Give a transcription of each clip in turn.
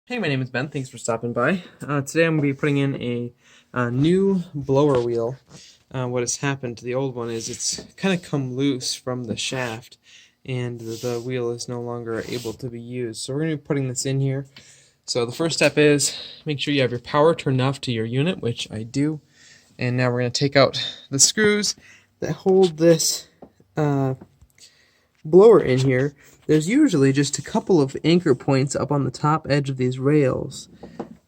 Hey, my name is Ben. Thanks for stopping by. Today I'm going to be putting in a new blower wheel. What has happened to the old one is it's kind of come loose from the shaft and the wheel is no longer able to be used. So we're going to be putting this in here. So the first step is make sure you have your power turned off to your unit, which I do. And now we're going to take out the screws that hold this blower in here. There's usually just a couple of anchor points up on the top edge of these rails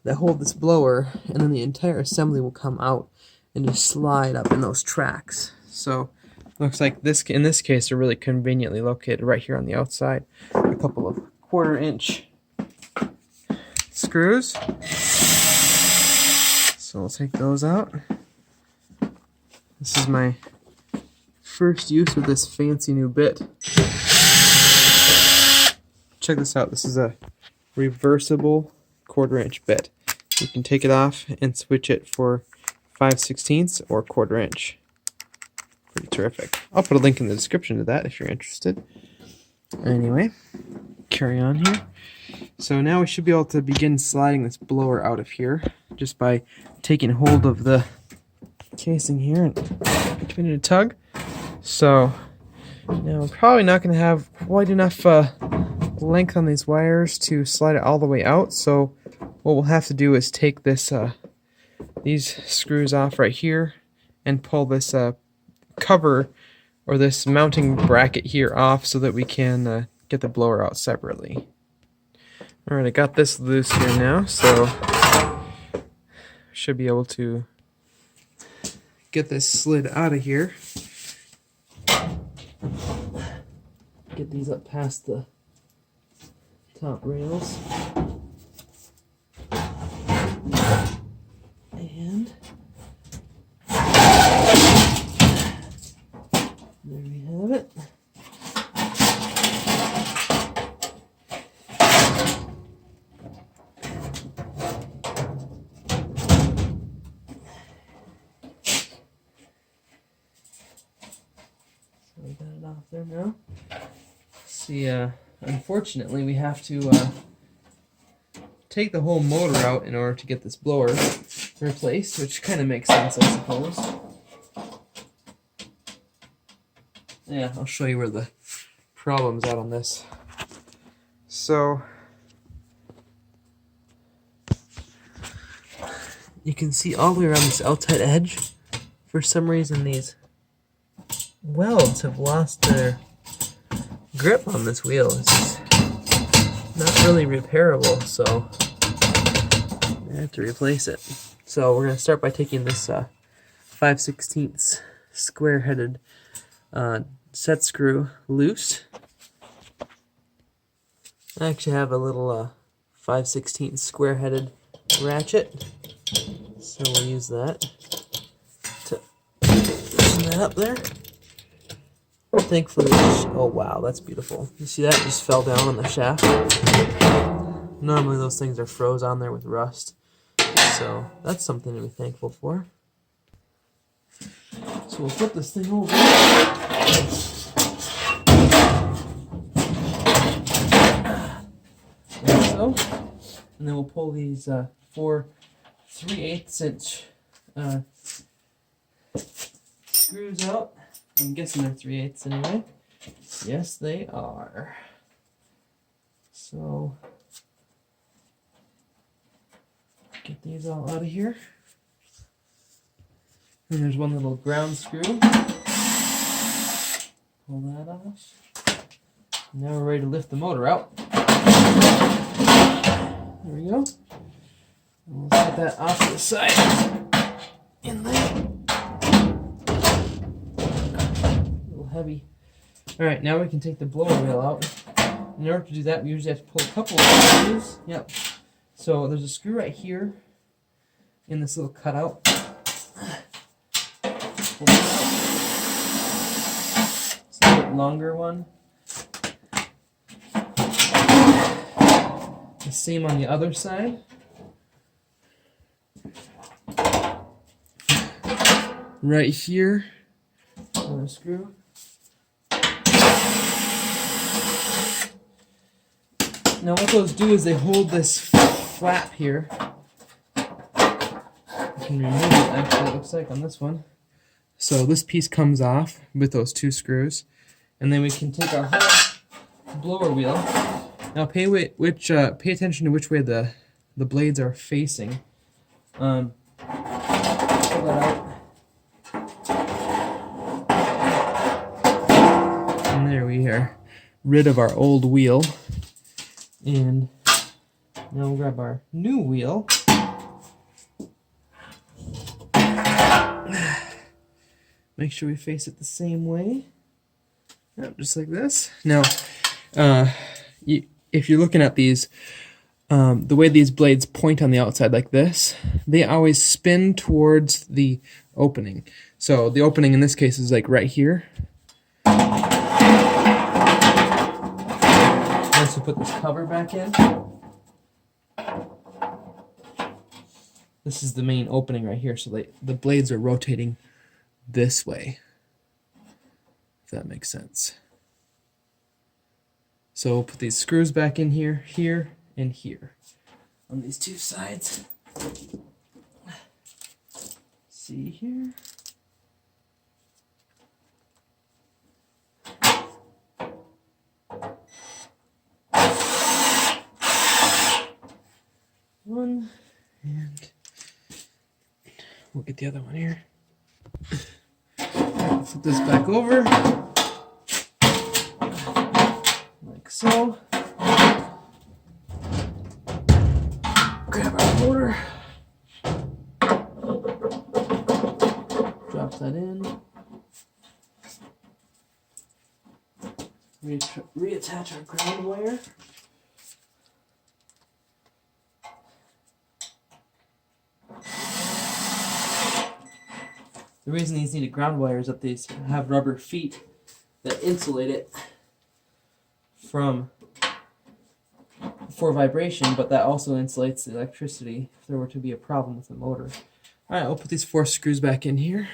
that hold this blower, and then the entire assembly will come out and just slide up in those tracks. So looks like this, in this case, they're really conveniently located right here on the outside. A couple of 1/4-inch screws. So we'll take those out. This is my first use of this fancy new bit. Check this out. This is a reversible 1/4-inch bit. You can take it off and switch it for 5/16 or 1/4-inch. Pretty terrific. I'll put a link in the description to that if you're interested. Anyway, carry on here. So now we should be able to begin sliding this blower out of here just by taking hold of the casing here and giving it a tug. So now I'm probably not going to have quite enough length on these wires to slide it all the way out, so what we'll have to do is take this these screws off right here and pull this cover or this mounting bracket here off so that we can get the blower out separately. Alright, I got this loose here now, so should be able to get this slid out of here. Get these up past the top rails. And there we have it. So we got it off there now. See, unfortunately, we have to take the whole motor out in order to get this blower replaced, which kind of makes sense, I suppose. Yeah, I'll show you where the problem's at on this. So, you can see all the way around this outside edge, for some reason these welds have lost their grip on this wheel. It's not really repairable, so I have to replace it. So we're going to start by taking this 5/16 square-headed set screw loose. I actually have a little 5/16 square-headed ratchet, so we'll use that to loosen that up there. Thankfully, oh wow, that's beautiful. You see that just fell down on the shaft? Normally those things are froze on there with rust, so that's something to be thankful for. So we'll flip this thing over. Like so. And then we'll pull these 4 3/8-inch screws out. I'm guessing they're 3/8 anyway. Yes, they are. So, get these all out of here. And there's one little ground screw. Pull that off. Now we're ready to lift the motor out. There we go. And we'll set that off to the side. In there. Heavy. Alright, now we can take the blower wheel out. In order to do that, we usually have to pull a couple of screws. Yep. So there's a screw right here in this little cutout. Pull it out. It's a bit longer one. The same on the other side. Right here, another screw. Now what those do is they hold this flap here. You can remove it, actually, it looks like, on this one. So this piece comes off with those 2 screws. And then we can take our whole blower wheel. Now pay attention to which way the blades are facing. Pull that out. And there we are, rid of our old wheel. And now we'll grab our new wheel. Make sure we face it the same way. Yep, just like this. Now, if you're looking at these, the way these blades point on the outside like this, they always spin towards the opening. So the opening in this case is like right here. Once we put this cover back in, this is the main opening right here. So the blades are rotating this way, if that makes sense. So we'll put these screws back in here, here, and here on these 2 sides. See here. One, and we'll get the other one here. Flip this back over, like so. Grab our motor, drop that in, reattach our ground wire. The reason these need a ground wire is that these have rubber feet that insulate it for vibration, but that also insulates the electricity if there were to be a problem with the motor. Alright, I'll put these 4 screws back in here.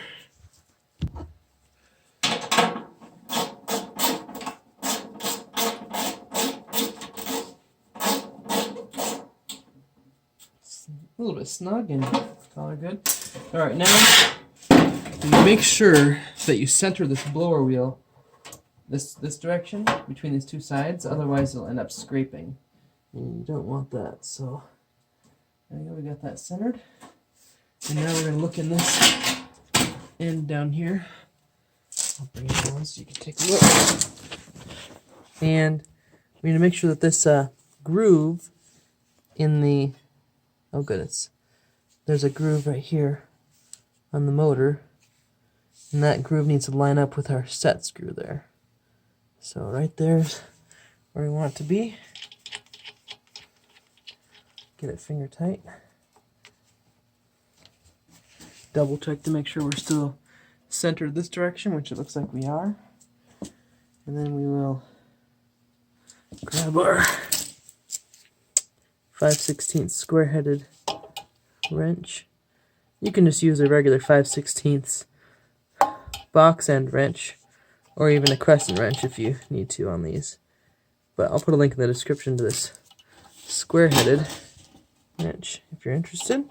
It's a little bit snug and all good. Alright, now make sure that you center this blower wheel this direction between these 2 sides, otherwise you'll end up scraping. And you don't want that, so there we go, we got that centered. And now we're going to look in this end down here. I'll bring it down so you can take a look. And we need to make sure that this groove in the, oh goodness, there's a groove right here on the motor. And that groove needs to line up with our set screw there. So right there's where we want it to be. Get it finger tight. Double check to make sure we're still centered this direction, which it looks like we are. And then we will grab our 5/16 square-headed wrench. You can just use a regular 5/16 box end wrench, or even a crescent wrench if you need to on these. But I'll put a link in the description to this square-headed wrench if you're interested.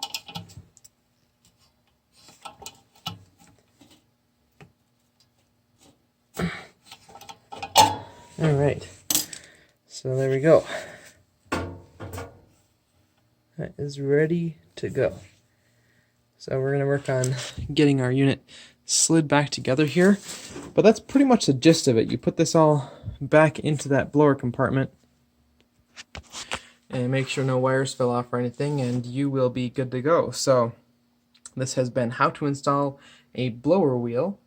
Alright, so there we go. That is ready to go. So we're going to work on getting our unit slid back together here, but that's pretty much the gist of it. You put this all back into that blower compartment and make sure no wires fell off or anything, and you will be good to go. So this has been how to install a blower wheel.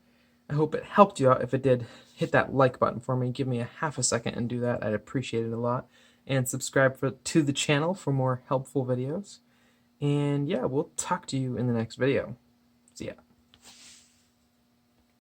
I hope it helped you out. If it did, hit that like button for me. Give me a half a second and do that. I'd appreciate it a lot. And subscribe to the channel for more helpful videos. And yeah, we'll talk to you in the next video. See ya.